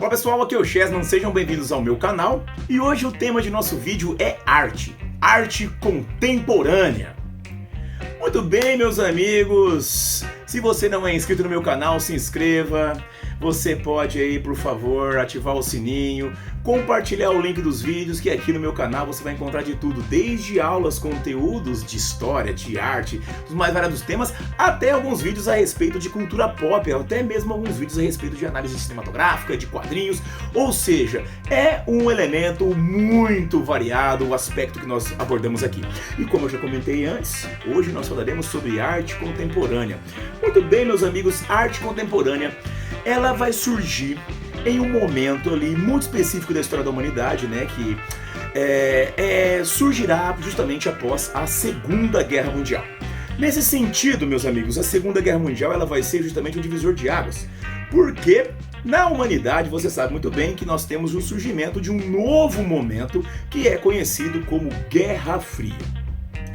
Olá pessoal, aqui é o Chesman, sejam bem-vindos ao meu canal e hoje o tema de nosso vídeo é arte contemporânea. Muito bem, meus amigos, se você não é inscrito no meu canal, se inscreva. Você pode aí, por favor, ativar o sininho, compartilhar o link dos vídeos, que aqui no meu canal você vai encontrar de tudo, desde aulas, conteúdos de história, de arte, dos mais variados temas, até alguns vídeos a respeito de cultura pop, até mesmo alguns vídeos a respeito de análise cinematográfica, de quadrinhos, ou seja, é um elemento muito variado o aspecto que nós abordamos aqui. E como eu já comentei antes, hoje nós falaremos sobre arte contemporânea. Muito bem, meus amigos, arte contemporânea, ela vai surgir em um momento ali muito específico da história da humanidade, né, que surgirá justamente após a Segunda Guerra Mundial. Nesse sentido, meus amigos, a Segunda Guerra Mundial ela vai ser justamente um divisor de águas, porque na humanidade você sabe muito bem que nós temos o surgimento de um novo momento que é conhecido como Guerra Fria.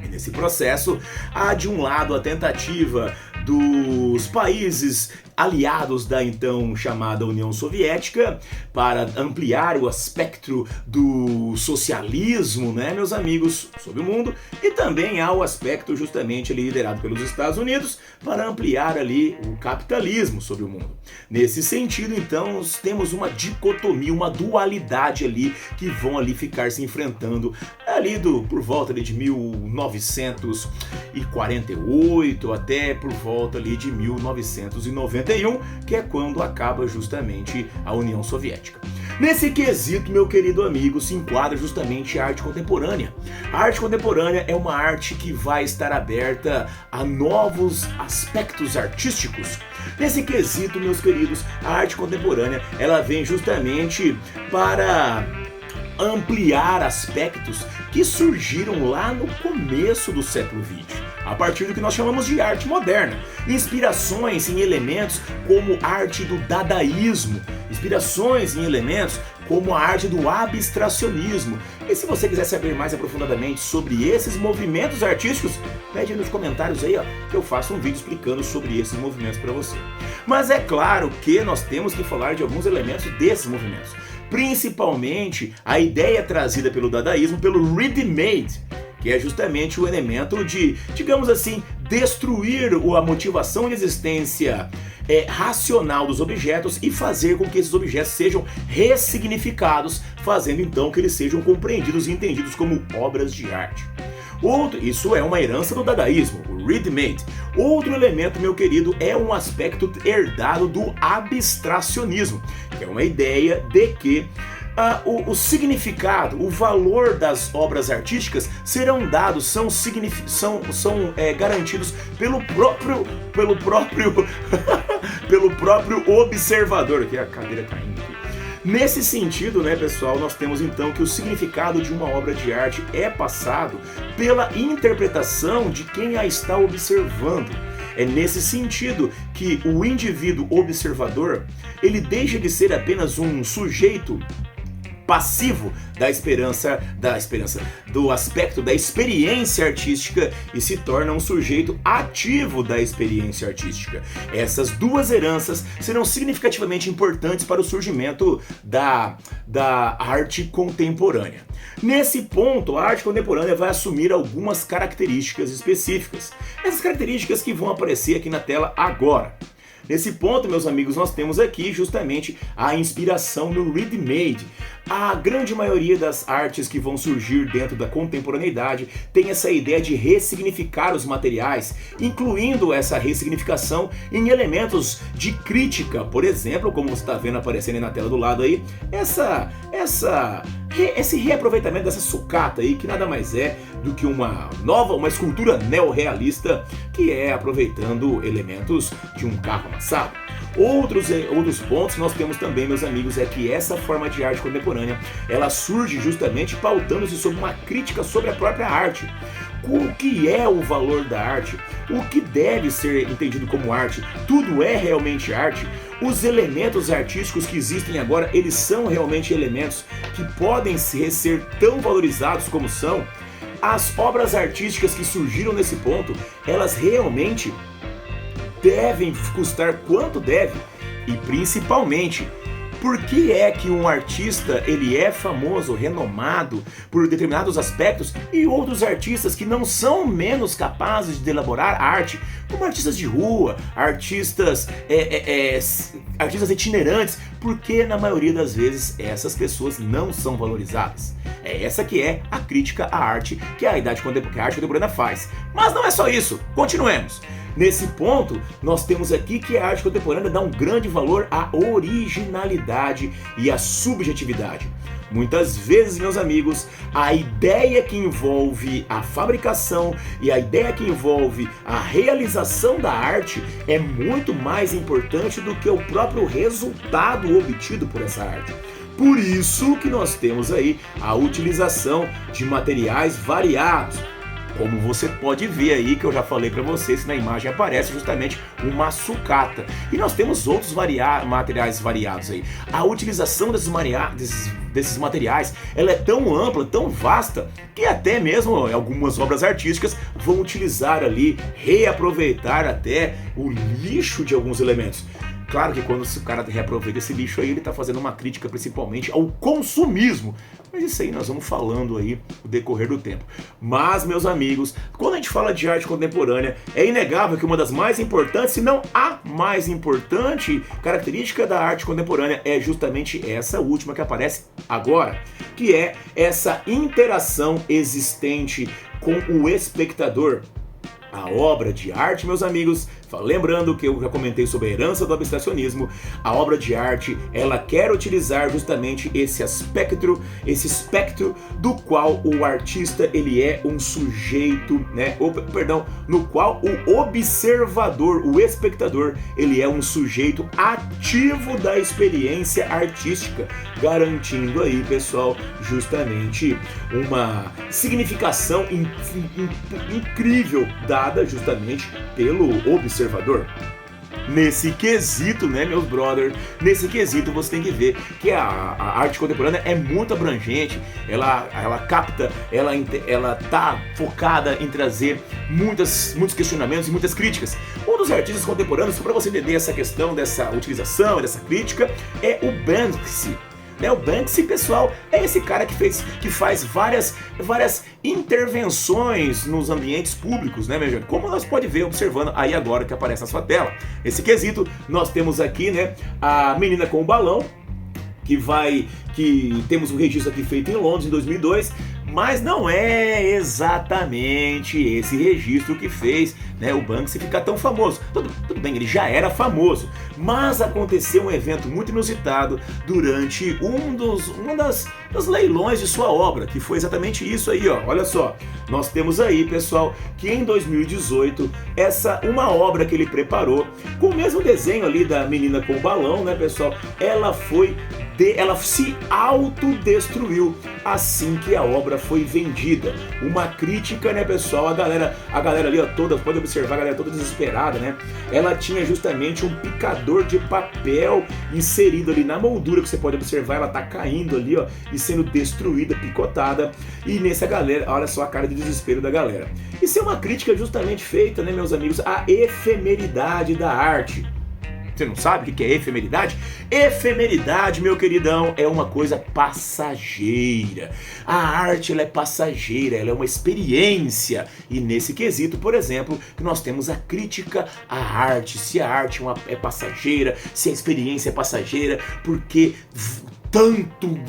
E nesse processo há de um lado a tentativa dos países aliados da então chamada União Soviética para ampliar o espectro do socialismo, né, meus amigos, sobre o mundo, e também há o aspecto justamente ali liderado pelos Estados Unidos para ampliar ali o capitalismo sobre o mundo. Nesse sentido, então, nós temos uma dicotomia, uma dualidade ali que vão ali ficar se enfrentando ali por volta ali de 1948 até por volta ali de 1991, que é quando acaba justamente a União Soviética. Nesse quesito, meu querido amigo, se enquadra justamente a arte contemporânea. A arte contemporânea é uma arte que vai estar aberta a novos aspectos artísticos. Nesse quesito, meus queridos, a arte contemporânea, ela vem justamente para ampliar aspectos que surgiram lá no começo do século XX, a partir do que nós chamamos de arte moderna. Inspirações em elementos como a arte do dadaísmo, inspirações em elementos como a arte do abstracionismo. E se você quiser saber mais aprofundadamente sobre esses movimentos artísticos, pede nos comentários aí, ó, que eu faço um vídeo explicando sobre esses movimentos para você. Mas é claro que nós temos que falar de alguns elementos desses movimentos, principalmente a ideia trazida pelo dadaísmo, pelo ready-made, que é justamente o elemento de, digamos assim, destruir a motivação e existência racional dos objetos e fazer com que esses objetos sejam ressignificados, fazendo então que eles sejam compreendidos e entendidos como obras de arte. Isso é uma herança do dadaísmo, o ready-made. Outro elemento, meu querido, é um aspecto herdado do abstracionismo, que é uma ideia de que o significado, o valor das obras artísticas serão dados, são garantidos pelo próprio pelo próprio observador. Aqui a cadeira caindo aqui. Nesse sentido, né, pessoal, nós temos então que o significado de uma obra de arte é passado pela interpretação de quem a está observando. É nesse sentido que o indivíduo observador, ele deixa de ser apenas um sujeito passivo do aspecto da experiência artística e se torna um sujeito ativo da experiência artística. Essas duas heranças serão significativamente importantes para o surgimento da arte contemporânea. Nesse ponto, a arte contemporânea vai assumir algumas características específicas. Essas características que vão aparecer aqui na tela agora. Nesse ponto, meus amigos, nós temos aqui justamente a inspiração no ready-made. A grande maioria das artes que vão surgir dentro da contemporaneidade tem essa ideia de ressignificar os materiais, incluindo essa ressignificação em elementos de crítica, por exemplo, como você está vendo aparecendo aí na tela do lado aí, esse reaproveitamento dessa sucata aí, que nada mais é do que uma escultura neorrealista, que é aproveitando elementos de um carro amassado. Outros pontos que nós temos também, meus amigos, é que essa forma de arte contemporânea, ela surge justamente pautando-se sobre uma crítica sobre a própria arte. O que é o valor da arte? O que deve ser entendido como arte? Tudo é realmente arte? Os elementos artísticos que existem agora, eles são realmente elementos que podem ser tão valorizados como são? As obras artísticas que surgiram nesse ponto, elas realmente devem custar quanto deve? E principalmente, Por que é que um artista ele é famoso, renomado por determinados aspectos e outros artistas que não são menos capazes de elaborar arte, como artistas de rua, artistas itinerantes, porque na maioria das vezes essas pessoas não são valorizadas? É essa que é a crítica à arte que a arte contemporânea faz. Mas não é só isso, continuemos. Nesse ponto, nós temos aqui que a arte contemporânea dá um grande valor à originalidade e à subjetividade. Muitas vezes, meus amigos, a ideia que envolve a fabricação e a ideia que envolve a realização da arte é muito mais importante do que o próprio resultado obtido por essa arte. Por isso que nós temos aí a utilização de materiais variados. Como você pode ver aí, que eu já falei para vocês, na imagem aparece justamente uma sucata. E nós temos outros materiais variados aí. A utilização desses materiais, ela é tão ampla, tão vasta, que até mesmo algumas obras artísticas vão utilizar ali, reaproveitar até o lixo de alguns elementos. Claro que quando o cara reaproveita esse lixo aí, ele está fazendo uma crítica principalmente ao consumismo. Mas isso aí nós vamos falando aí no decorrer do tempo. Mas, meus amigos, quando a gente fala de arte contemporânea, é inegável que uma das mais importantes, se não a mais importante característica da arte contemporânea é justamente essa última que aparece agora, que é essa interação existente com o espectador. A obra de arte, meus amigos, lembrando que eu já comentei sobre a herança do abstracionismo, a obra de arte, ela quer utilizar justamente esse espectro do qual o artista, ele é um sujeito, no qual o observador, o espectador, ele é um sujeito ativo da experiência artística, garantindo aí, pessoal, justamente uma significação incrível dada justamente pelo observador. Nesse quesito, meus brothers, nesse quesito você tem que ver que a arte contemporânea é muito abrangente, ela capta, ela tá focada em trazer muitos questionamentos e muitas críticas. Um dos artistas contemporâneos, para você entender essa questão dessa utilização, dessa crítica, é o Banksy. O Banksy, pessoal, é esse cara que faz várias intervenções nos ambientes públicos, meu gente? Como nós pode ver observando aí agora que aparece na sua tela. Nesse quesito, nós temos aqui, a menina com o balão, que temos um registro aqui feito em Londres em 2002, mas não é exatamente esse registro que fez o Banksy ficar tão famoso. Tudo bem, ele já era famoso, mas aconteceu um evento muito inusitado durante um dos leilões de sua obra, que foi exatamente isso aí, ó. Olha só, nós temos aí, pessoal, que em 2018, uma obra que ele preparou, com o mesmo desenho ali da menina com o balão, pessoal, ela se autodestruiu assim que a obra foi vendida. Uma crítica, pessoal, a galera ali, ó, pode observar, a galera toda desesperada, Ela tinha justamente um picador de papel inserido ali na moldura, que você pode observar, ela tá caindo ali, ó, e sendo destruída, picotada. E nessa galera, olha só a cara de desespero da galera. Isso é uma crítica justamente feita, meus amigos, à efemeridade da arte. Você não sabe o que é efemeridade? Efemeridade, meu queridão, é uma coisa passageira. A arte, ela é passageira, ela é uma experiência. E nesse quesito, por exemplo, que nós temos a crítica à arte. Se a arte é passageira, se a experiência é passageira, por que tanto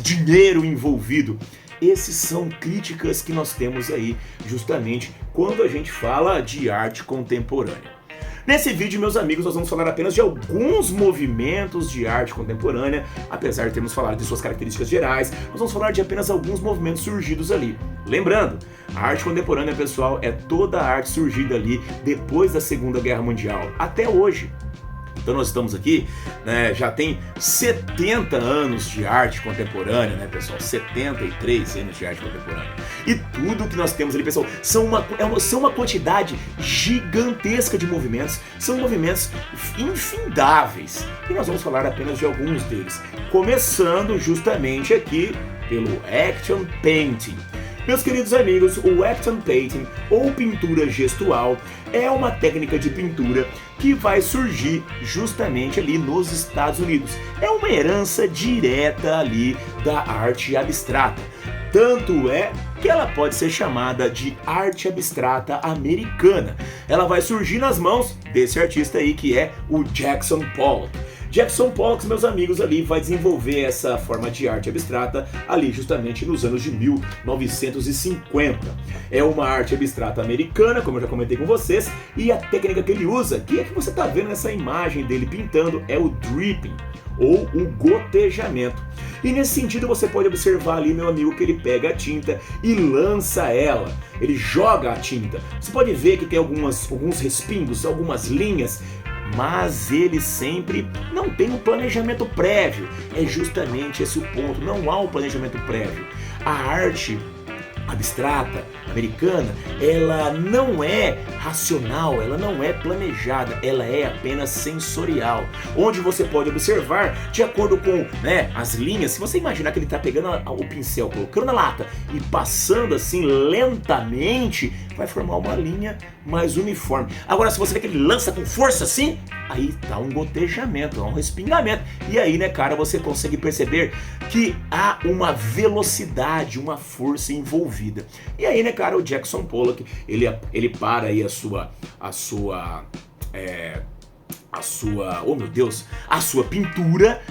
dinheiro envolvido? Essas são críticas que nós temos aí, justamente, quando a gente fala de arte contemporânea. Nesse vídeo, meus amigos, nós vamos falar apenas de alguns movimentos de arte contemporânea, apesar de termos falado de suas características gerais, nós vamos falar de apenas alguns movimentos surgidos ali. Lembrando, a arte contemporânea, pessoal, é toda a arte surgida ali depois da Segunda Guerra Mundial, até hoje. Então nós estamos aqui, já tem 70 anos de arte contemporânea, pessoal? 73 anos de arte contemporânea. E tudo que nós temos ali, pessoal, são uma quantidade gigantesca de movimentos, são movimentos infindáveis. E nós vamos falar apenas de alguns deles. Começando justamente aqui pelo Action Painting. Meus queridos amigos, o action painting ou pintura gestual é uma técnica de pintura que vai surgir justamente ali nos Estados Unidos. É uma herança direta ali da arte abstrata. Tanto é que ela pode ser chamada de arte abstrata americana. Ela vai surgir nas mãos desse artista aí que é o Jackson Pollock. Jackson Pollock, meus amigos, ali vai desenvolver essa forma de arte abstrata ali justamente nos anos de 1950. É uma arte abstrata americana, como eu já comentei com vocês, e a técnica que ele usa, que é que você está vendo nessa imagem dele pintando, é o dripping, ou o gotejamento. E nesse sentido você pode observar ali, meu amigo, que ele pega a tinta e lança ela. Ele joga a tinta. Você pode ver que tem alguns respingos, algumas linhas, mas ele sempre não tem um planejamento prévio. É justamente esse o ponto, não há um planejamento prévio. A arte abstrata americana, ela não é racional, ela não é planejada, ela é apenas sensorial, onde você pode observar de acordo com, as linhas. Se você imaginar que ele está pegando o pincel, colocando na lata e passando assim lentamente, vai formar uma linha mais uniforme. Agora, se você vê que ele lança com força assim, aí está um gotejamento, um respingamento. E aí, cara, você consegue perceber que há uma velocidade, uma força envolvida. E aí, cara, o Jackson Pollock, ele para aí a sua pintura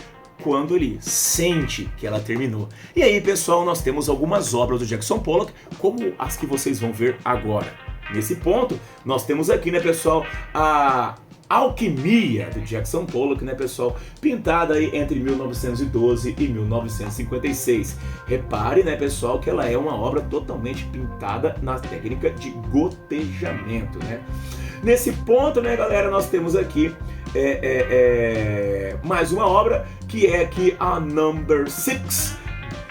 quando ele sente que ela terminou. E aí, pessoal, nós temos algumas obras do Jackson Pollock, como as que vocês vão ver agora. Nesse ponto, nós temos aqui, pessoal, a Alquimia do Jackson Pollock, pessoal, pintada aí entre 1912 e 1956. Repare, pessoal, que ela é uma obra totalmente pintada na técnica de gotejamento, Nesse ponto, galera, nós temos aqui mais uma obra que é aqui a Number 6,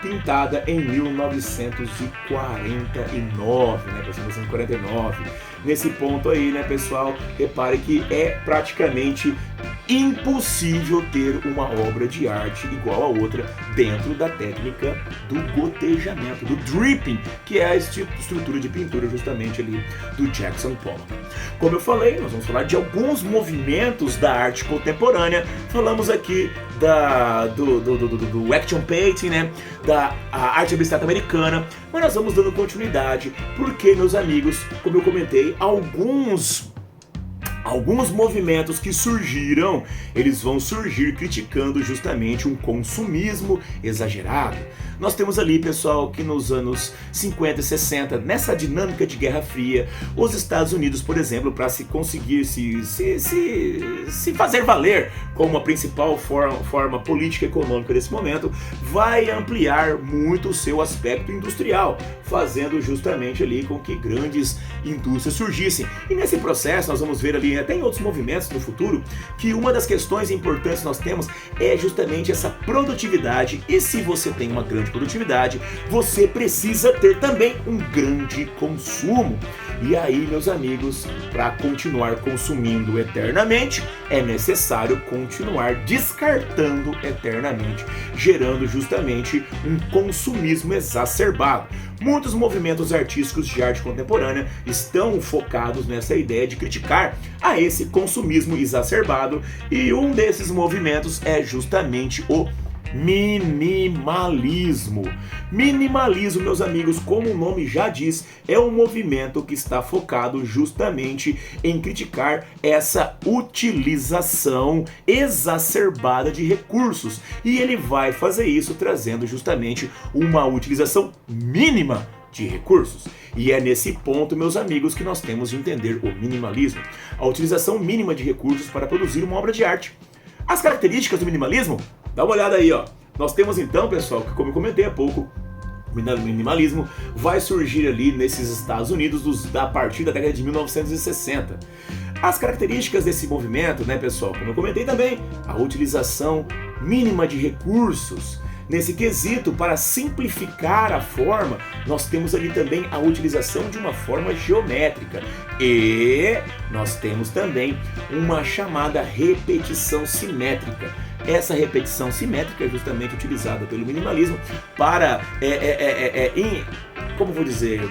pintada em 1949, 1949. Nesse ponto aí, pessoal, repare que é praticamente impossível ter uma obra de arte igual a outra dentro da técnica do gotejamento, do dripping, que é a estrutura de pintura justamente ali do Jackson Pollock. Como eu falei, nós vamos falar de alguns movimentos da arte contemporânea. Falamos aqui do action painting, da arte abstrata americana, mas nós vamos dando continuidade porque, meus amigos, como eu comentei, alguns movimentos que surgiram, eles vão surgir criticando justamente um consumismo exagerado. Nós temos ali, pessoal, que nos anos 50 e 60, nessa dinâmica de Guerra Fria, os Estados Unidos, por exemplo, para se conseguir se fazer valer como a principal forma política e econômica desse momento, vai ampliar muito o seu aspecto industrial, fazendo justamente ali com que grandes indústrias surgissem. E nesse processo nós vamos ver ali, até em outros movimentos no futuro, que uma das questões importantes que nós temos é justamente essa produtividade. E se você tem uma grande produtividade, você precisa ter também um grande consumo. E aí, meus amigos, para continuar consumindo eternamente, é necessário continuar descartando eternamente, gerando justamente um consumismo exacerbado. Muitos movimentos artísticos de arte contemporânea estão focados nessa ideia de criticar a esse consumismo exacerbado, e um desses movimentos é justamente o minimalismo. Minimalismo, meus amigos, como o nome já diz, é um movimento que está focado justamente em criticar essa utilização exacerbada de recursos, e ele vai fazer isso trazendo justamente uma utilização mínima de recursos. E é nesse ponto, meus amigos, que nós temos de entender o minimalismo, a utilização mínima de recursos para produzir uma obra de arte. As características do minimalismo, dá uma olhada aí, Nós temos então, pessoal, que como eu comentei há pouco, o minimalismo vai surgir ali nesses Estados Unidos a partir da década de 1960. As características desse movimento, pessoal, como eu comentei também, a utilização mínima de recursos. Nesse quesito, para simplificar a forma, nós temos ali também a utilização de uma forma geométrica. E nós temos também uma chamada repetição simétrica. Essa repetição simétrica é justamente utilizada pelo minimalismo para como vou dizer,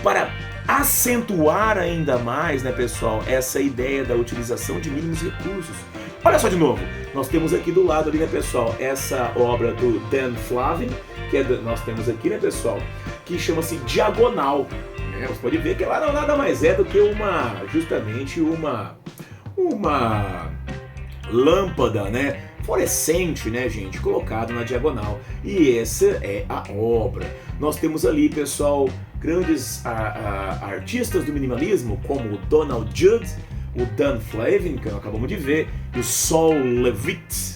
para acentuar ainda mais, né, pessoal, essa ideia da utilização de mínimos recursos. Olha só de novo, nós temos aqui do lado ali, né, pessoal, essa obra do Dan Flavin, que nós temos aqui, né, pessoal, que chama-se Diagonal. Você pode ver que ela nada mais é do que justamente uma lâmpada, né, fluorescente, né, gente, colocado na diagonal. E essa é a obra. Nós temos ali, pessoal, grandes artistas do minimalismo, como o Donald Judd, o Dan Flavin, que nós acabamos de ver, e o Saul Levitt,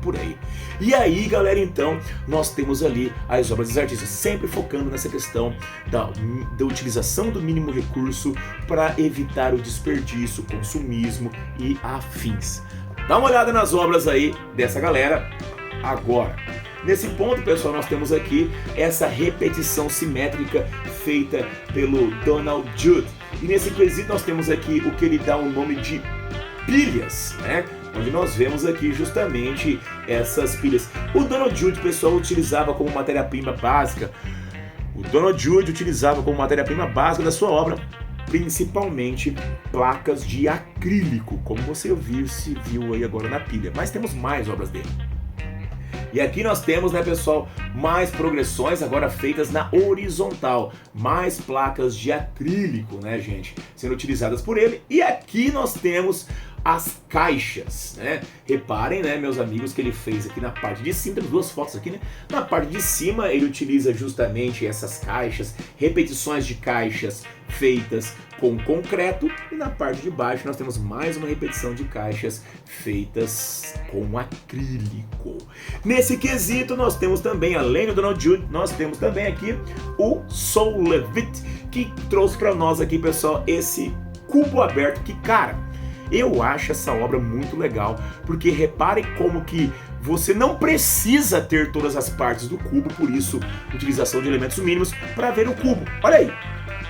por aí. E aí, galera, então, nós temos ali as obras dos artistas, sempre focando nessa questão da utilização do mínimo recurso para evitar o desperdício, consumismo e afins. Dá uma olhada nas obras aí dessa galera agora. Nesse ponto, pessoal, nós temos aqui essa repetição simétrica feita pelo Donald Judd. E nesse quesito nós temos aqui o que ele dá o nome de pilhas, né? Onde nós vemos aqui justamente essas pilhas. O Donald Judd, pessoal, utilizava como matéria-prima básica. O Donald Judd utilizava como matéria-prima básica da sua obra principalmente placas de acrílico, como você viu aí agora na pilha. Mas temos mais obras dele. E aqui nós temos, né, pessoal, mais progressões agora feitas na horizontal, mais placas de acrílico, né, gente, sendo utilizadas por ele. E aqui nós temos as caixas, né? Reparem, né, meus amigos, que ele fez aqui na parte de cima, temos duas fotos aqui, né? Na parte de cima ele utiliza justamente essas caixas, repetições de caixas feitas com concreto, e na parte de baixo nós temos mais uma repetição de caixas feitas com acrílico. Nesse quesito nós temos também, além do Donald Judd, nós temos também aqui o Saul Levitt, que trouxe para nós aqui, pessoal, esse cubo aberto que, cara, eu acho essa obra muito legal, porque repare como que você não precisa ter todas as partes do cubo, por isso, utilização de elementos mínimos para ver o cubo. Olha aí!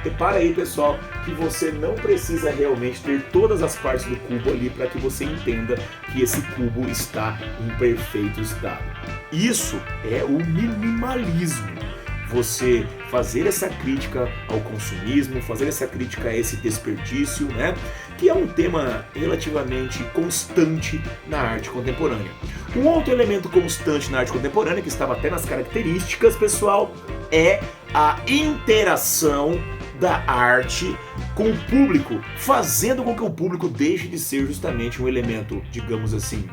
Repara aí, pessoal, que você não precisa realmente ter todas as partes do cubo ali para que você entenda que esse cubo está em perfeito estado. Isso é o minimalismo. Você fazer essa crítica ao consumismo, fazer essa crítica a esse desperdício, né? Que é um tema relativamente constante na arte contemporânea. Um outro elemento constante na arte contemporânea, que estava até nas características, pessoal, é a interação da arte com o público, fazendo com que o público deixe de ser justamente um elemento, digamos assim,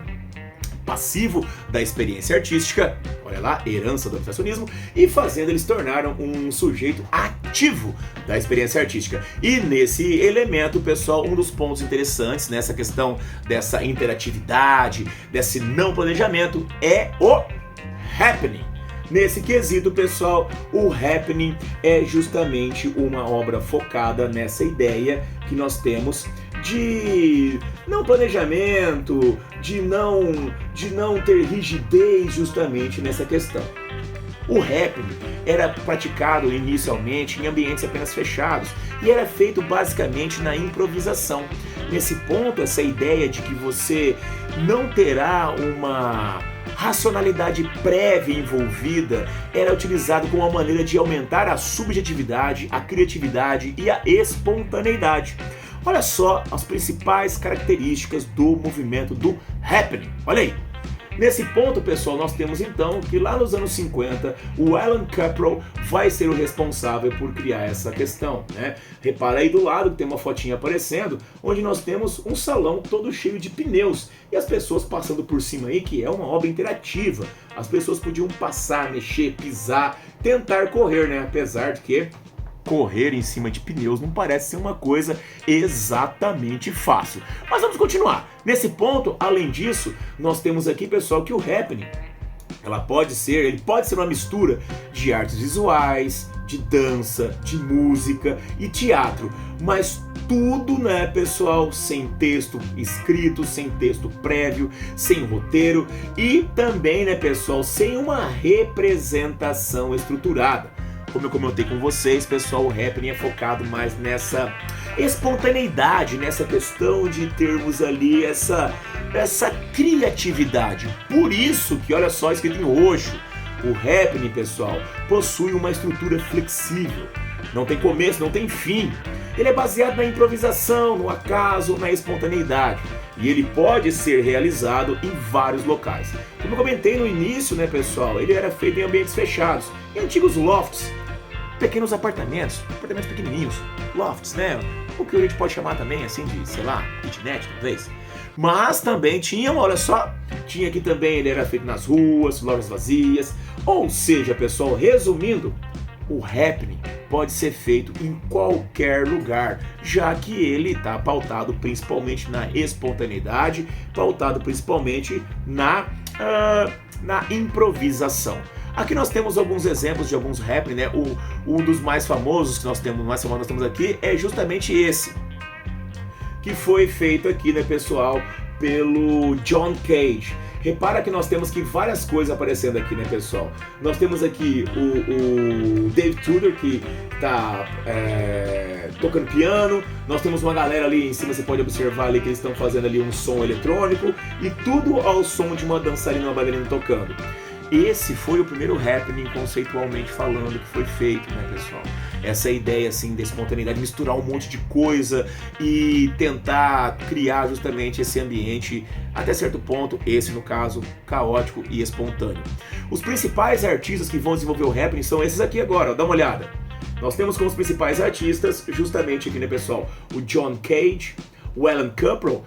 passivo da experiência artística, olha lá, herança do abstracionismo, e fazendo ele se tornar um sujeito ativo da experiência artística. E nesse elemento, pessoal, um dos pontos interessantes nessa questão dessa interatividade, desse não planejamento, é o happening. Nesse quesito, pessoal, o happening é justamente uma obra focada nessa ideia que nós temos de não planejamento, de não ter rigidez justamente nessa questão. O happening era praticado inicialmente em ambientes apenas fechados e era feito basicamente na improvisação. Nesse ponto, essa ideia de que você não terá uma racionalidade prévia envolvida era utilizado como uma maneira de aumentar a subjetividade, a criatividade e a espontaneidade. Olha só as principais características do movimento do happening. Olha aí. Nesse ponto, pessoal, nós temos então que lá nos anos 50, o Alan Caprow vai ser o responsável por criar essa questão, né? Repara aí do lado que tem uma fotinha aparecendo, onde nós temos um salão todo cheio de pneus e as pessoas passando por cima aí, que é uma obra interativa. As pessoas podiam passar, mexer, pisar, tentar correr, né? Apesar de que correr em cima de pneus não parece ser uma coisa exatamente fácil. Mas vamos continuar. Nesse ponto, além disso, nós temos aqui, pessoal, que o happening, ele pode ser uma mistura de artes visuais, de dança, de música e teatro, mas tudo, né, pessoal, sem texto escrito, sem texto prévio, sem roteiro e também, né, pessoal, sem uma representação estruturada. Como eu comentei com vocês, pessoal, o happening é focado mais nessa espontaneidade, nessa questão de termos ali essa criatividade. Por isso que, olha só, escrito em roxo, O happening, pessoal, possui uma estrutura flexível. Não tem começo, não tem fim. Ele é baseado na improvisação, no acaso, na espontaneidade. E ele pode ser realizado em vários locais. Como eu comentei no início, né, pessoal, ele era feito em ambientes fechados, em antigos lofts, pequenos apartamentos pequenininhos, lofts, né? O que a gente pode chamar também, assim, de, sei lá, kitnet, talvez. Mas também tinham, olha só, tinha aqui também, ele era feito nas ruas, lojas vazias. Ou seja, pessoal, resumindo, o happening pode ser feito em qualquer lugar, já que ele está pautado principalmente na espontaneidade, pautado principalmente na improvisação. Aqui nós temos alguns exemplos de alguns happening, né? Um dos mais famosos que nós temos aqui é justamente esse, que foi feito aqui, né, pessoal, pelo John Cage. Repara que nós temos aqui várias coisas aparecendo aqui, né, pessoal? Nós temos aqui o Dave Tudor, que tá tocando piano. Nós temos uma galera ali em cima, você pode observar ali que eles estão fazendo ali um som eletrônico. E tudo ao som de uma dançarina e uma bailarina tocando. Esse foi o primeiro happening, conceitualmente falando, que foi feito, né, pessoal? Essa ideia, assim, da espontaneidade, misturar um monte de coisa e tentar criar justamente esse ambiente, até certo ponto, esse no caso, caótico e espontâneo. Os principais artistas que vão desenvolver o happening são esses aqui agora, ó, dá uma olhada. Nós temos como os principais artistas, justamente aqui, né, pessoal, o John Cage, o Alan Cupro.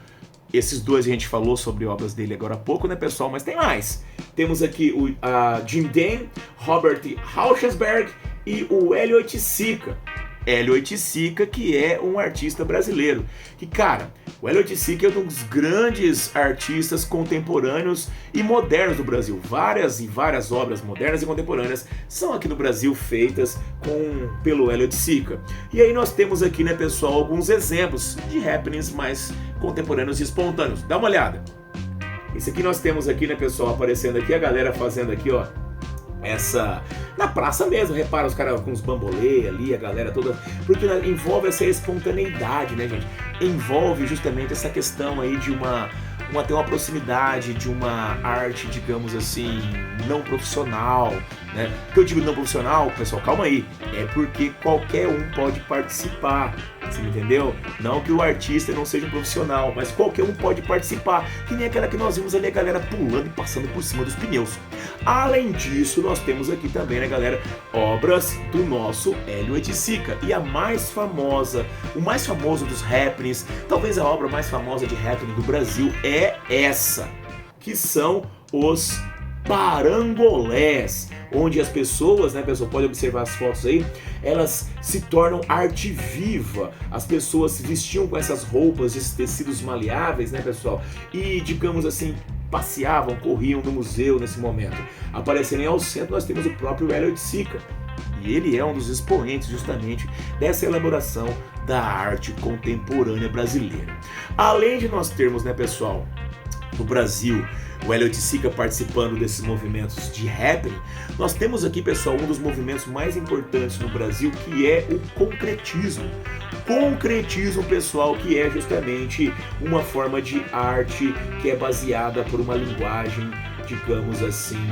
Esses dois a gente falou sobre obras dele agora há pouco, né, pessoal? Mas tem mais. Temos aqui o Jim Dane, Robert Rauschenberg e o Hélio Oiticica. Hélio Oiticica, que é um artista brasileiro. Que, cara, o Hélio Oiticica é um dos grandes artistas contemporâneos e modernos do Brasil. Várias obras modernas e contemporâneas são aqui no Brasil feitas pelo Hélio Oiticica. E aí nós temos aqui, né, pessoal, alguns exemplos de happenings mais contemporâneos e espontâneos. Dá uma olhada. Esse aqui nós temos aqui, né, pessoal, aparecendo aqui, a galera fazendo aqui, ó, na praça mesmo, repara os caras com os bambolê ali, a galera toda, porque envolve essa espontaneidade, né, gente? Envolve justamente essa questão aí de ter uma proximidade de uma arte, digamos assim, não profissional, né? Porque eu digo não profissional, pessoal, calma aí, é porque qualquer um pode participar, você entendeu? Não que o artista não seja um profissional, mas qualquer um pode participar, que nem aquela que nós vimos ali, a galera pulando e passando por cima dos pneus. Além disso, nós temos aqui também, né, galera, obras do nosso Hélio Oiticica. E a mais famosa, o mais famoso dos happenings, talvez a obra mais famosa de happening do Brasil é essa, que são os parangolés, onde as pessoas, né, pessoal, pode observar as fotos aí, elas se tornam arte viva. As pessoas se vestiam com essas roupas, esses tecidos maleáveis, né, pessoal, e, digamos assim, passeavam, corriam no museu nesse momento. Aparecendo ao centro, nós temos o próprio Hélio Oiticica. E ele é um dos expoentes justamente dessa elaboração da arte contemporânea brasileira. Além de nós termos, né, pessoal, no Brasil, o Hélio Oiticica participando desses movimentos de happening, nós temos aqui, pessoal, um dos movimentos mais importantes no Brasil, que é o concretismo. Concretismo, pessoal, que é justamente uma forma de arte que é baseada por uma linguagem, digamos assim,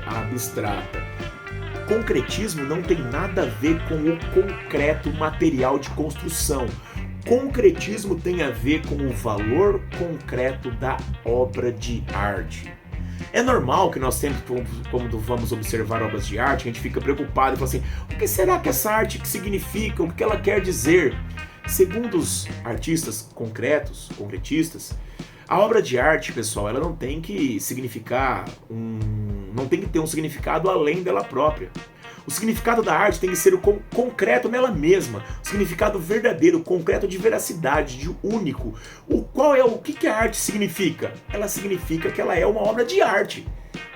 abstrata. Concretismo não tem nada a ver com o concreto material de construção. Concretismo tem a ver com o valor concreto da obra de arte. É normal que nós sempre, quando vamos observar obras de arte, a gente fica preocupado e fala assim, o que será que essa arte significa? O que ela quer dizer? Segundo os artistas concretistas, a obra de arte, pessoal, ela não tem que ter um significado além dela própria. O significado da arte tem que ser o concreto nela mesma, o significado verdadeiro, concreto de veracidade, de único. O que a arte significa? Ela significa que ela é uma obra de arte.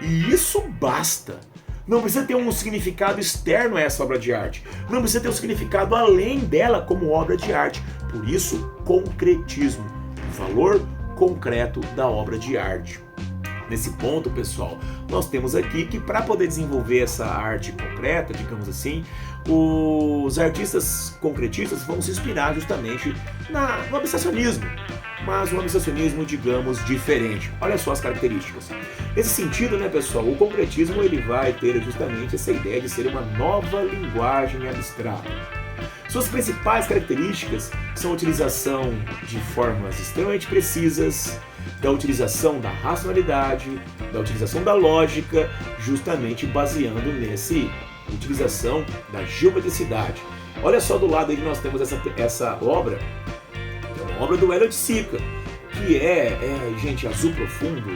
E isso basta. Não precisa ter um significado externo a essa obra de arte. Não precisa ter um significado além dela como obra de arte. Por isso, concretismo, o valor concreto da obra de arte. Nesse ponto, pessoal, nós temos aqui que para poder desenvolver essa arte concreta, digamos assim, os artistas concretistas vão se inspirar justamente no abstracionismo. mas um abstracionismo, digamos, diferente. Olha só as características. Nesse sentido, né, pessoal, o concretismo ele vai ter justamente essa ideia de ser uma nova linguagem abstrata. Suas principais características são a utilização de formas extremamente precisas, da utilização da racionalidade, da utilização da lógica, justamente baseando nessa utilização da geometricidade. Olha só do lado aí que nós temos essa obra, que é uma obra do Elliott Sica, que gente, azul profundo,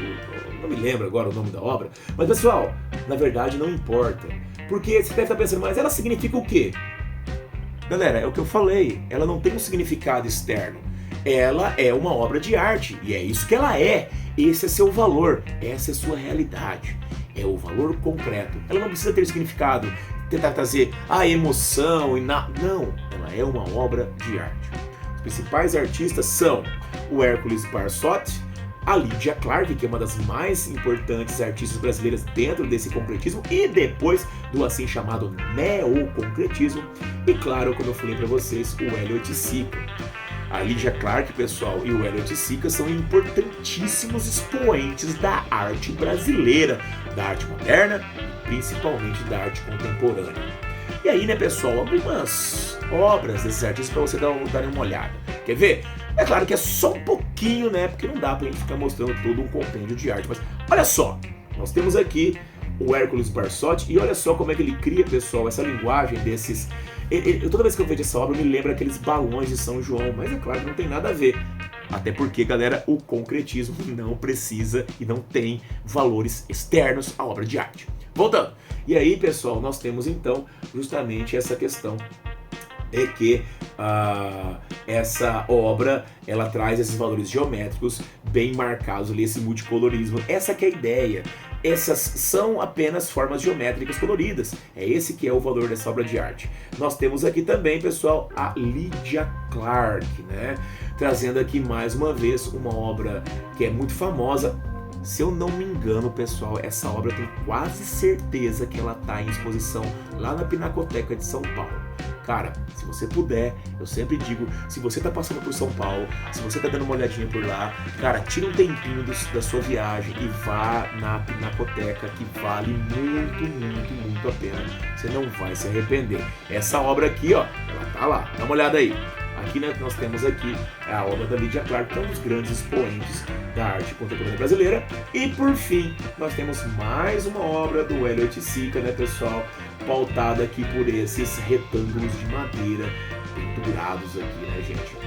não me lembro agora o nome da obra, mas pessoal, na verdade não importa, porque você deve estar pensando, mas ela significa o quê? Galera, é o que eu falei, ela não tem um significado externo, ela é uma obra de arte, e é isso que ela é, esse é seu valor, essa é sua realidade, é o valor concreto, ela não precisa ter significado, tentar trazer a emoção e nada, não, ela é uma obra de arte. Os principais artistas são o Hércules Barsotti, a Lydia Clark, que é uma das mais importantes artistas brasileiras dentro desse concretismo e depois do assim chamado neoconcretismo, e claro, como eu falei para vocês, o Elliott Sica. A Lydia Clark, pessoal, e o Elliott Sica são importantíssimos expoentes da arte brasileira, da arte moderna e principalmente da arte contemporânea. E aí, né, pessoal, algumas obras desses artistas para você darem uma olhada. Quer ver? É claro que é só um pouquinho, né, porque não dá pra gente ficar mostrando todo um compêndio de arte, mas olha só, nós temos aqui o Hércules Barsotti e olha só como é que ele cria, pessoal, essa linguagem desses... toda vez que eu vejo essa obra, eu me lembro aqueles balões de São João, mas é claro que não tem nada a ver. Até porque, galera, o concretismo não precisa e não tem valores externos à obra de arte. Voltando. E aí, pessoal, nós temos então justamente essa questão é que essa obra ela traz esses valores geométricos bem marcados ali, esse multicolorismo. Essa que é a ideia. Essas são apenas formas geométricas coloridas. É esse que é o valor dessa obra de arte. Nós temos aqui também, pessoal, a Lydia Clark, né? Trazendo aqui mais uma vez uma obra que é muito famosa. Se eu não me engano, pessoal, essa obra eu tenho quase certeza que ela está em exposição lá na Pinacoteca de São Paulo. Cara, se você puder, eu sempre digo, se você tá passando por São Paulo, se você tá dando uma olhadinha por lá, cara, tira um tempinho da sua viagem e vá na Pinacoteca, que vale muito, muito, muito a pena. Você não vai se arrepender. Essa obra aqui, ó, ela tá lá, dá uma olhada aí. Aqui, né, nós temos aqui a obra da Lydia Clark, que é um dos grandes expoentes da arte contemporânea brasileira. E por fim, nós temos mais uma obra do Elliott Sica, né, pessoal, pautada aqui por esses retângulos de madeira pendurados aqui, né, gente?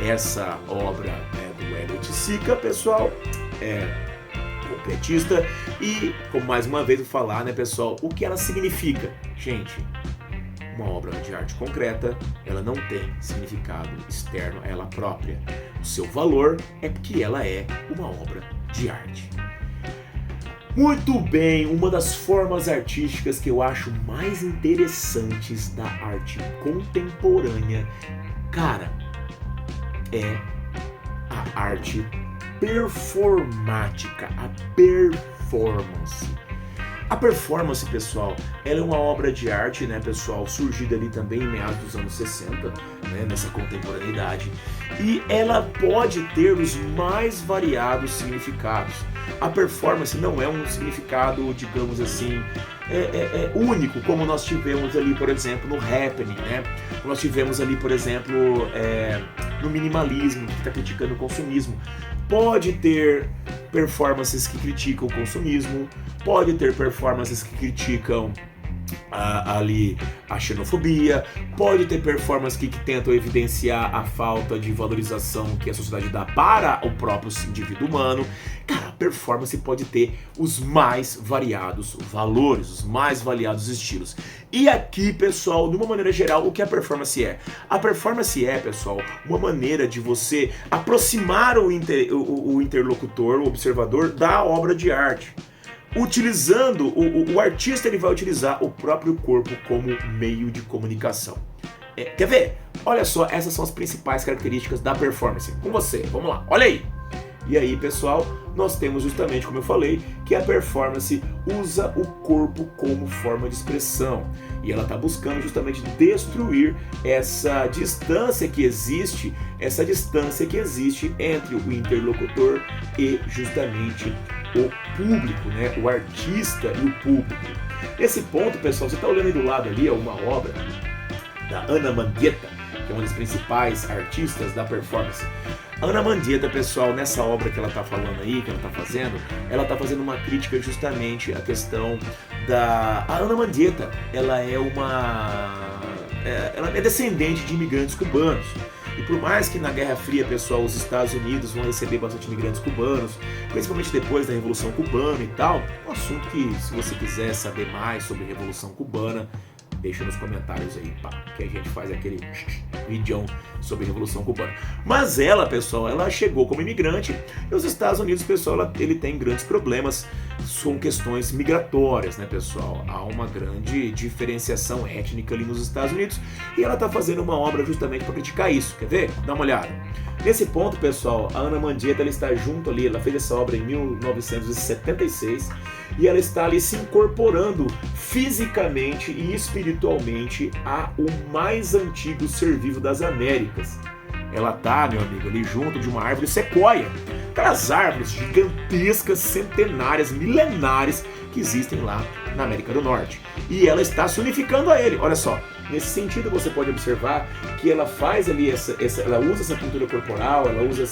Essa obra, né, do Elliott Sica, pessoal, é concretista e, como mais uma vez eu falar, né, pessoal, o que ela significa? Gente, uma obra de arte concreta, ela não tem significado externo a ela própria. O seu valor é porque ela é uma obra de arte. Muito bem, uma das formas artísticas que eu acho mais interessantes da arte contemporânea, cara, é a arte performática, a performance. A performance, pessoal, ela é uma obra de arte, né, pessoal, surgida ali também em meados dos anos 60, né, nessa contemporaneidade, e ela pode ter os mais variados significados. A performance não é um significado, digamos assim, único, como nós tivemos ali, por exemplo, no happening, né? Nós tivemos ali, por exemplo, no minimalismo, que está criticando o consumismo. Pode ter performances que criticam o consumismo, pode ter performances que criticam ali a xenofobia, pode ter performances que tentam evidenciar a falta de valorização que a sociedade dá para o próprio indivíduo humano. Cara, a performance pode ter os mais variados valores, os mais variados estilos. E aqui, pessoal, de uma maneira geral, o que a performance é? A performance é, pessoal, uma maneira de você aproximar o interlocutor, o observador, da obra de arte. Utilizando, o artista ele vai utilizar o próprio corpo como meio de comunicação. Quer ver? Olha só, essas são as principais características da performance. Com você, vamos lá, olha aí. E aí, pessoal, nós temos justamente, como eu falei, que a performance usa o corpo como forma de expressão. E ela está buscando justamente destruir essa distância que existe entre o interlocutor e justamente o público, né? O artista e o público. Nesse ponto, pessoal, você está olhando aí do lado ali, é uma obra da Ana Mendieta, que é uma das principais artistas da performance. A Ana Mendieta, pessoal, nessa obra que ela está falando aí, que ela está fazendo uma crítica justamente à questão da... A Ana Mendieta, ela é descendente de imigrantes cubanos. E por mais que na Guerra Fria, pessoal, os Estados Unidos vão receber bastante imigrantes cubanos, principalmente depois da Revolução Cubana e tal, um assunto que, se você quiser saber mais sobre a Revolução Cubana, deixa nos comentários aí, pá, que a gente faz aquele vídeo sobre a Revolução Cubana. Mas ela, pessoal, ela chegou como imigrante e os Estados Unidos, pessoal, ele tem grandes problemas com questões migratórias, né, pessoal? Há uma grande diferenciação étnica ali nos Estados Unidos e ela está fazendo uma obra justamente para criticar isso. Quer ver? Dá uma olhada. Nesse ponto, pessoal, a Ana Mendieta, ela está junto ali, ela fez essa obra em 1976 e ela está ali se incorporando fisicamente e espiritualmente a o mais antigo ser vivo das Américas. Ela tá, meu amigo, ali junto de uma árvore sequoia, aquelas árvores gigantescas, centenárias, milenares que existem lá na América do Norte. E ela está se unificando a ele, olha só. Nesse sentido, você pode observar que ela faz ali ela usa essa pintura corporal, ela usa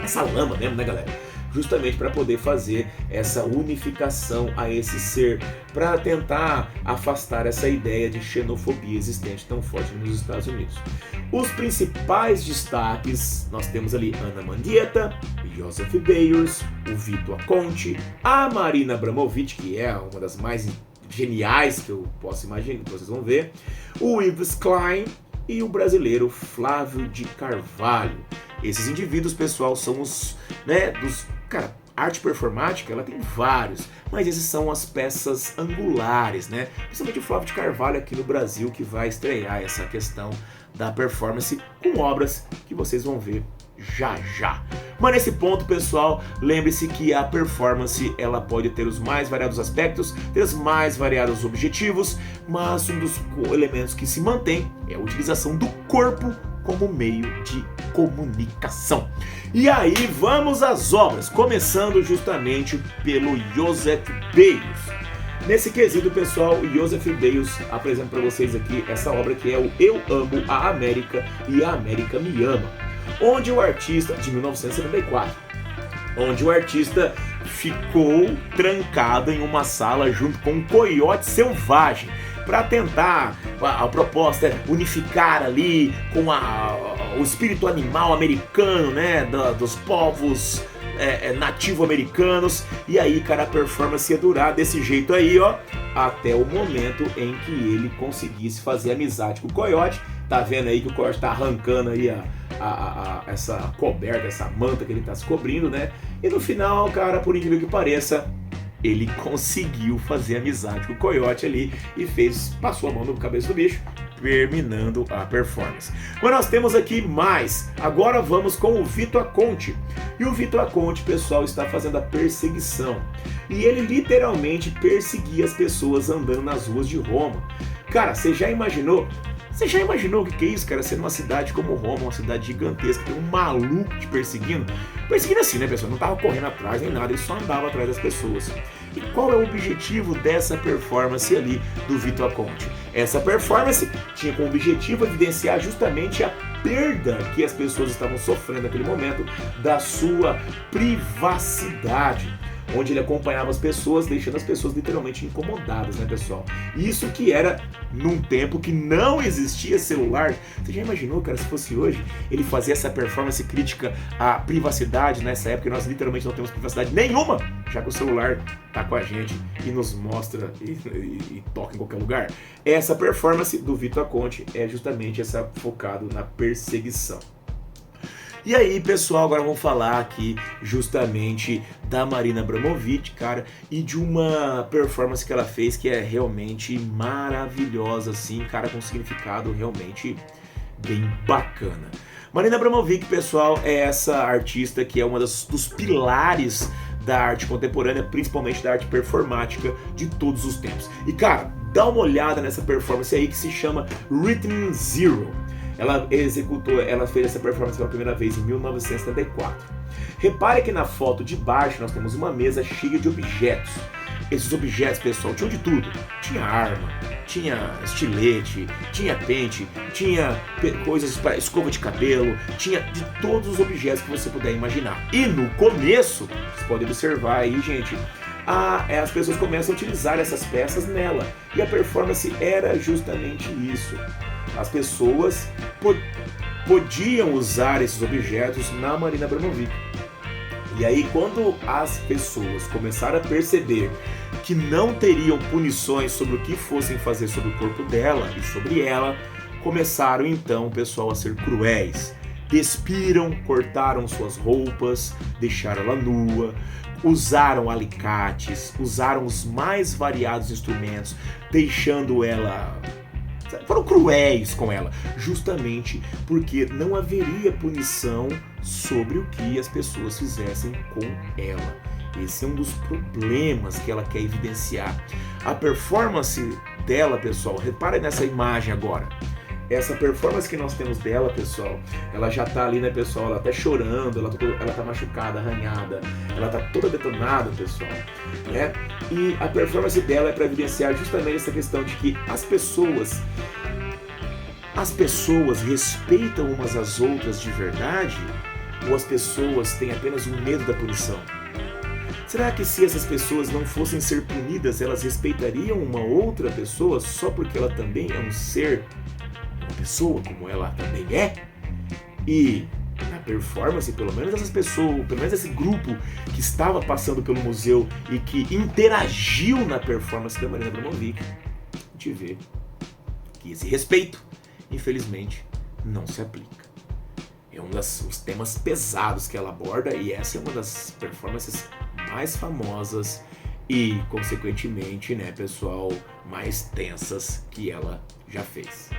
essa lama mesmo, né, galera? Justamente para poder fazer essa unificação a esse ser, para tentar afastar essa ideia de xenofobia existente tão forte nos Estados Unidos. Os principais destaques, nós temos ali Ana Mendieta, Joseph Bayers, o Vitor Conte, a Marina Abramovic, que é uma das mais geniais que eu posso imaginar, que vocês vão ver, o Yves Klein e o brasileiro Flávio de Carvalho. Esses indivíduos, pessoal, são os, né, cara, arte performática, ela tem vários, mas esses são as peças angulares, né? Principalmente o Flávio de Carvalho aqui no Brasil, que vai estrear essa questão da performance com obras que vocês vão ver já já. Mas nesse ponto, pessoal, lembre-se que a performance ela pode ter os mais variados aspectos, ter os mais variados objetivos, mas um dos elementos que se mantém é a utilização do corpo como meio de comunicação. E aí vamos às obras, começando justamente pelo Joseph Bayers. Nesse quesito, pessoal, o Joseph Bayers apresenta para vocês aqui essa obra que é o Eu Amo a América e a América Me Ama, onde o artista, de 1974, onde o artista ficou trancado em uma sala junto com um coiote selvagem, para tentar, a proposta é unificar ali com o espírito animal americano, né, dos povos nativo-americanos. E aí, cara, a performance ia durar desse jeito aí, ó, até o momento em que ele conseguisse fazer amizade com o coiote. Tá vendo aí que o coiote tá arrancando aí essa coberta, essa manta que ele tá se cobrindo, né? E no final, cara, por incrível que pareça, ele conseguiu fazer amizade com o coiote ali e passou a mão no cabeça do bicho, terminando a performance. Mas nós temos aqui mais. Agora vamos com o Vitor Conte. E o Vitor Conte, pessoal, está fazendo a perseguição. E ele literalmente perseguia as pessoas andando nas ruas de Roma. Cara, você já imaginou? Você já imaginou o que é isso, cara? Ser numa cidade como Roma, uma cidade gigantesca, tem um maluco te perseguindo? Perseguindo assim, né, pessoal? Não tava correndo atrás nem nada, ele só andava atrás das pessoas. E qual é o objetivo dessa performance ali do Vitor Conte? Essa performance tinha como objetivo evidenciar justamente a perda que as pessoas estavam sofrendo naquele momento da sua privacidade, onde ele acompanhava as pessoas, deixando as pessoas literalmente incomodadas, né, pessoal? Isso que era num tempo que não existia celular. Você já imaginou, cara, se fosse hoje, ele fazia essa performance crítica à privacidade nessa época, nós literalmente não temos privacidade nenhuma, já que o celular tá com a gente e nos mostra e toca em qualquer lugar. Essa performance do Vitor Conte é justamente essa focado na perseguição. E aí, pessoal, agora vamos falar aqui justamente da Marina Abramovic, cara, e de uma performance que ela fez que é realmente maravilhosa, assim, cara, com significado realmente bem bacana. Marina Abramovic, pessoal, é essa artista que é uma dos pilares da arte contemporânea, principalmente da arte performática de todos os tempos. E cara, dá uma olhada nessa performance aí que se chama Rhythm Zero. Ela fez essa performance pela primeira vez em 1974. Repare que na foto de baixo nós temos uma mesa cheia de objetos. Esses objetos, pessoal, tinham de tudo. Tinha arma, tinha estilete, tinha pente, tinha coisas para escova de cabelo, tinha de todos os objetos que você puder imaginar. E no começo, vocês podem observar aí, gente, as pessoas começam a utilizar essas peças nela. E a performance era justamente isso. As pessoas podiam usar esses objetos na Marina Abramovic. E aí, quando as pessoas começaram a perceber que não teriam punições sobre o que fossem fazer sobre o corpo dela e sobre ela, começaram então, pessoal, a ser cruéis. Despiram, cortaram suas roupas, deixaram ela nua, usaram alicates, usaram os mais variados instrumentos, deixando ela... Foram cruéis com ela, justamente porque não haveria punição sobre o que as pessoas fizessem com ela. Esse é um dos problemas que ela quer evidenciar. A performance dela, pessoal, repare nessa imagem agora. Essa performance que nós temos dela, pessoal, ela já tá ali, né, pessoal? Ela tá chorando, ela tá machucada, arranhada, ela tá toda detonada, pessoal, né? E a performance dela é para evidenciar justamente essa questão de que as pessoas respeitam umas às outras de verdade, ou as pessoas têm apenas um medo da punição? Será que se essas pessoas não fossem ser punidas, elas respeitariam uma outra pessoa só porque ela também é um ser, uma pessoa como ela também é? E na performance, pelo menos essas pessoas, pelo menos esse grupo que estava passando pelo museu e que interagiu na performance da Marina Abramovic, a gente vê que esse respeito, infelizmente, não se aplica. É um dos temas pesados que ela aborda e essa é uma das performances mais famosas e, consequentemente, né, pessoal, mais tensas que ela já fez.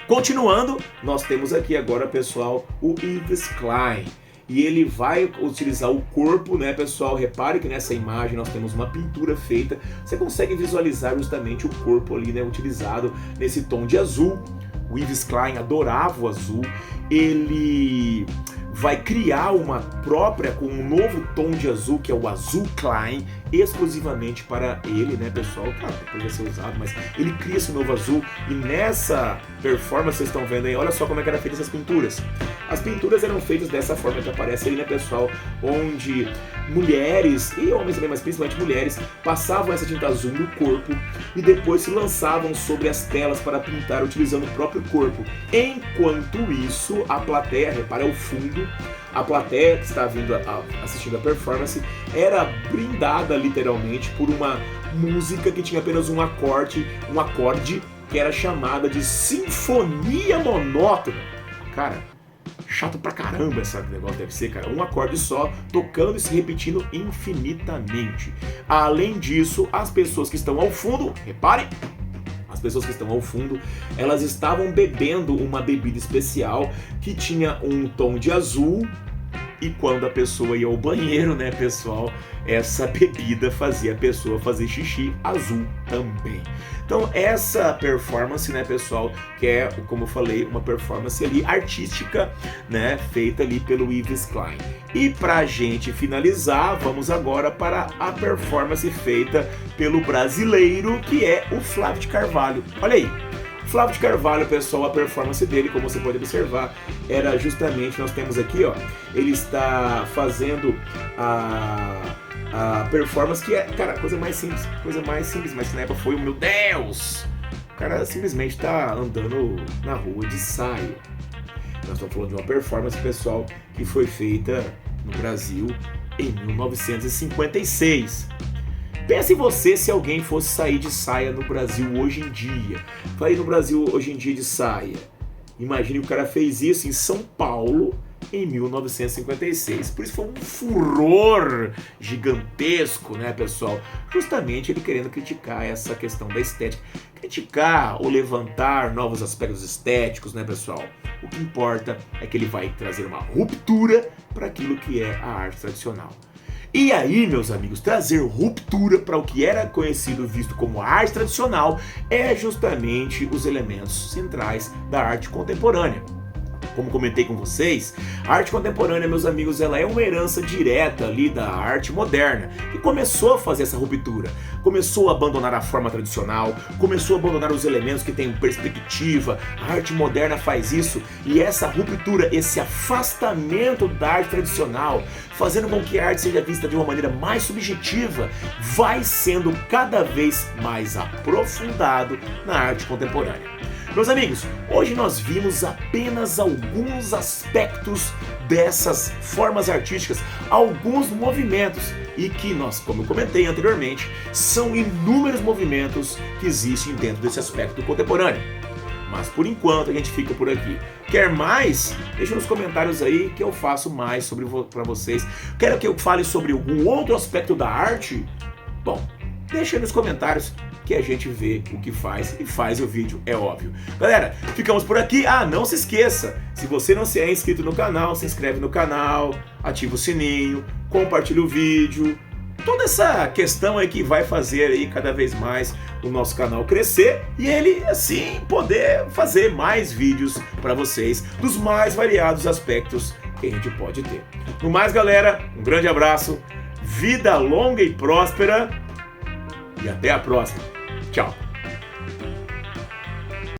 Continuando, nós temos aqui agora, pessoal, o Yves Klein. E ele vai utilizar o corpo, né, pessoal? Repare que nessa imagem nós temos uma pintura feita. Você consegue visualizar justamente o corpo ali, né, utilizado nesse tom de azul. O Yves Klein adorava o azul. Ele vai criar uma própria com um novo tom de azul, que é o Azul Klein, exclusivamente para ele, né, pessoal? Claro, depois vai ser usado, mas ele cria esse novo azul. E nessa performance, vocês estão vendo aí, olha só como é que eram feitas essas pinturas. As pinturas eram feitas dessa forma que aparece aí, né, pessoal? Onde mulheres, e homens também, mas principalmente mulheres, passavam essa tinta azul no corpo e depois se lançavam sobre as telas para pintar utilizando o próprio corpo. Enquanto isso, a plateia, repara, é o fundo, a plateia que está vindo assistindo a performance era brindada literalmente por uma música que tinha apenas um acorde que era chamada de sinfonia monótona. Cara, chato pra caramba esse negócio deve ser, cara. Um acorde só, tocando e se repetindo infinitamente. Além disso, as pessoas que estão ao fundo, reparem, as pessoas que estão ao fundo, elas estavam bebendo uma bebida especial que tinha um tom de azul. E quando a pessoa ia ao banheiro, né, pessoal, essa bebida fazia a pessoa fazer xixi azul também. Então essa performance, né, pessoal, que é, como eu falei, uma performance ali artística, né, feita ali pelo Yves Klein. E pra gente finalizar, vamos agora para a performance feita pelo brasileiro, que é o Flávio de Carvalho. Olha aí. Flávio de Carvalho, pessoal, a performance dele, como você pode observar, era justamente, nós temos aqui, ó, ele está fazendo a performance que é, cara, coisa mais simples, mas na época foi o meu Deus! O cara simplesmente está andando na rua de saia. Nós estamos falando de uma performance, pessoal, que foi feita no Brasil em 1956. Pense você se alguém fosse sair de saia no Brasil hoje em dia. Sair no Brasil hoje em dia de saia. Imagine que o cara fez isso em São Paulo, em 1956. Por isso foi um furor gigantesco, né, pessoal? Justamente ele querendo criticar essa questão da estética, criticar ou levantar novos aspectos estéticos, né, pessoal? O que importa é que ele vai trazer uma ruptura para aquilo que é a arte tradicional. E aí, meus amigos, trazer ruptura para o que era conhecido, visto como arte tradicional, é justamente os elementos centrais da arte contemporânea. Como comentei com vocês, a arte contemporânea, meus amigos, ela é uma herança direta ali da arte moderna, que começou a fazer essa ruptura, começou a abandonar a forma tradicional, começou a abandonar os elementos que têm perspectiva. A arte moderna faz isso, e essa ruptura, esse afastamento da arte tradicional, fazendo com que a arte seja vista de uma maneira mais subjetiva, vai sendo cada vez mais aprofundado na arte contemporânea. Meus amigos, hoje nós vimos apenas alguns aspectos dessas formas artísticas, alguns movimentos, e que nós, como eu comentei anteriormente, são inúmeros movimentos que existem dentro desse aspecto contemporâneo. Mas por enquanto a gente fica por aqui. Quer mais? Deixa nos comentários aí que eu faço mais para vocês. Quer que eu fale sobre algum outro aspecto da arte? Bom, deixa aí nos comentários que a gente vê o que faz e faz o vídeo, é óbvio. Galera, ficamos por aqui. Não se esqueça, se você não se é inscrito no canal, se inscreve no canal, ativa o sininho, compartilha o vídeo. Toda essa questão aí que vai fazer aí cada vez mais o nosso canal crescer e ele, assim, poder fazer mais vídeos para vocês dos mais variados aspectos que a gente pode ter. No mais, galera, um grande abraço, vida longa e próspera e até a próxima. Tchau!